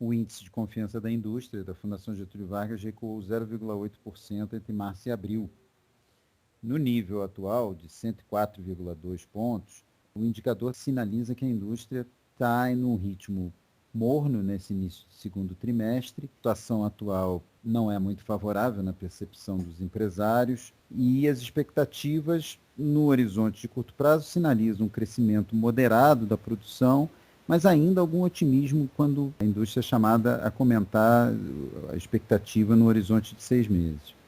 O índice de confiança da indústria da Fundação Getúlio Vargas recuou 0,8% entre março e abril. No nível atual, de 104,2 pontos, o indicador sinaliza que a indústria está em um ritmo morno nesse início do segundo trimestre. A situação atual não é muito favorável na percepção dos empresários e as expectativas no horizonte de curto prazo sinalizam um crescimento moderado da produção, mas ainda algum otimismo quando a indústria é chamada a comentar a expectativa no horizonte de 6 meses.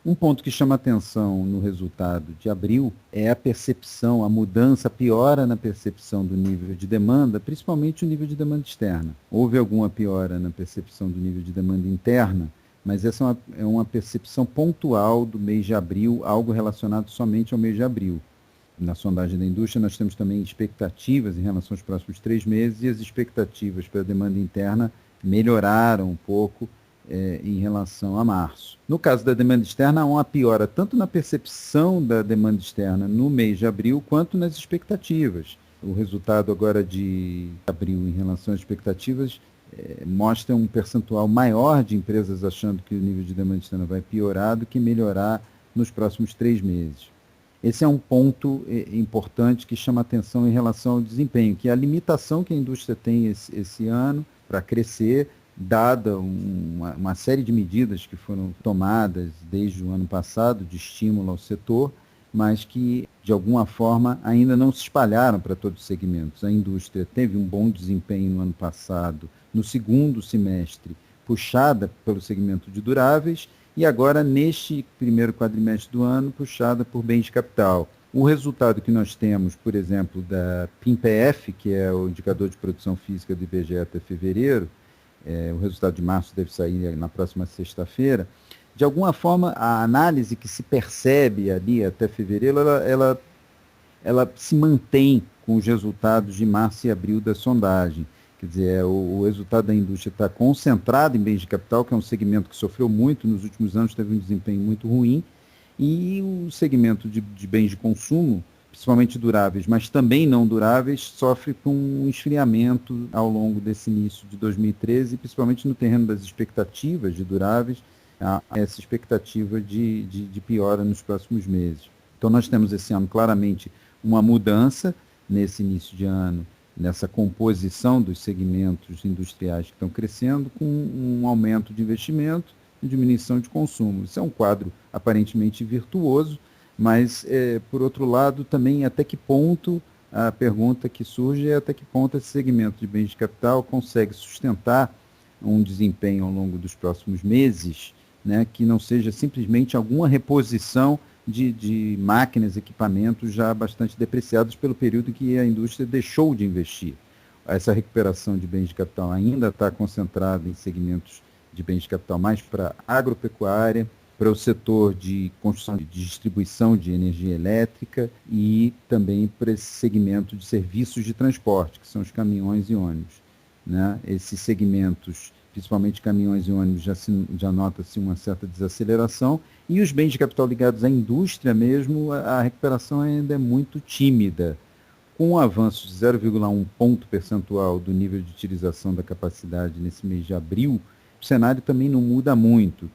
Um ponto que chama atenção no resultado de abril é a percepção, a mudança, a piora na percepção do nível de demanda, principalmente o nível de demanda externa. Houve alguma piora na percepção do nível de demanda interna, mas essa é uma percepção pontual do mês de abril, algo relacionado somente ao mês de abril. Na sondagem da indústria, nós temos também expectativas em relação aos próximos 3 meses, e as expectativas para a demanda interna melhoraram um pouco em relação a março. No caso da demanda externa, há uma piora tanto na percepção da demanda externa no mês de abril, quanto nas expectativas. O resultado agora de abril em relação às expectativas mostra um percentual maior de empresas achando que o nível de demanda externa vai piorar do que melhorar nos próximos 3 meses. Esse é um ponto importante que chama atenção em relação ao desempenho, que é a limitação que a indústria tem esse ano para crescer, dada uma série de medidas que foram tomadas desde o ano passado de estímulo ao setor, mas que, de alguma forma, ainda não se espalharam para todos os segmentos. A indústria teve um bom desempenho no ano passado, no segundo semestre, puxada pelo segmento de duráveis, e agora, neste primeiro quadrimestre do ano, puxada por bens de capital. O resultado que nós temos, por exemplo, da PIMPF, que é o indicador de produção física do IBGE até fevereiro, o resultado de março deve sair na próxima sexta-feira, de alguma forma, a análise que se percebe ali até fevereiro, ela se mantém com os resultados de março e abril da sondagem. Quer dizer, o resultado da indústria está concentrado em bens de capital, que é um segmento que sofreu muito nos últimos anos, teve um desempenho muito ruim, e o segmento de bens de consumo, principalmente duráveis, mas também não duráveis, sofre com um esfriamento ao longo desse início de 2013, principalmente no terreno das expectativas de duráveis, há essa expectativa de piora nos próximos meses. Então nós temos esse ano claramente uma mudança nesse início de ano, nessa composição dos segmentos industriais que estão crescendo, com um aumento de investimento e diminuição de consumo. Isso é um quadro aparentemente virtuoso, mas, por outro lado, também até que ponto, a pergunta que surge é até que ponto esse segmento de bens de capital consegue sustentar um desempenho ao longo dos próximos meses, né, que não seja simplesmente alguma reposição de máquinas, equipamentos já bastante depreciados pelo período em que a indústria deixou de investir. Essa recuperação de bens de capital ainda está concentrada em segmentos de bens de capital mais para agropecuária, para o setor de construção de distribuição de energia elétrica e também para esse segmento de serviços de transporte, que são os caminhões e ônibus. Né? Esses segmentos, principalmente caminhões e ônibus, já nota-se uma certa desaceleração, e os bens de capital ligados à indústria mesmo, a recuperação ainda é muito tímida. Com o avanço de 0,1 ponto percentual do nível de utilização da capacidade nesse mês de abril, o cenário também não muda muito.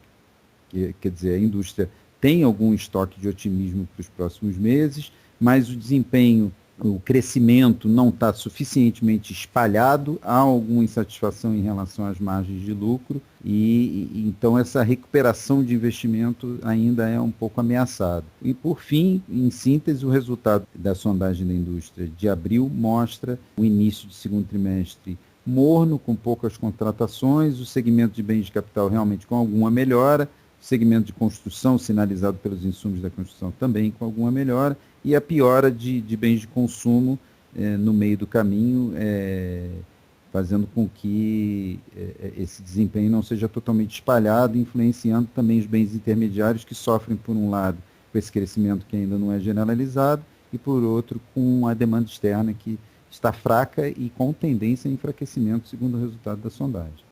Quer dizer, a indústria tem algum estoque de otimismo para os próximos meses, mas o desempenho, o crescimento não está suficientemente espalhado, há alguma insatisfação em relação às margens de lucro, e então essa recuperação de investimento ainda é um pouco ameaçada. E por fim, em síntese, o resultado da sondagem da indústria de abril mostra o início de segundo trimestre morno, com poucas contratações, o segmento de bens de capital realmente com alguma melhora, o segmento de construção, sinalizado pelos insumos da construção, também com alguma melhora, e a piora de bens de consumo no meio do caminho, fazendo com que esse desempenho não seja totalmente espalhado, influenciando também os bens intermediários, que sofrem, por um lado, com esse crescimento que ainda não é generalizado, e, por outro, com a demanda externa que está fraca e com tendência a enfraquecimento, segundo o resultado da sondagem.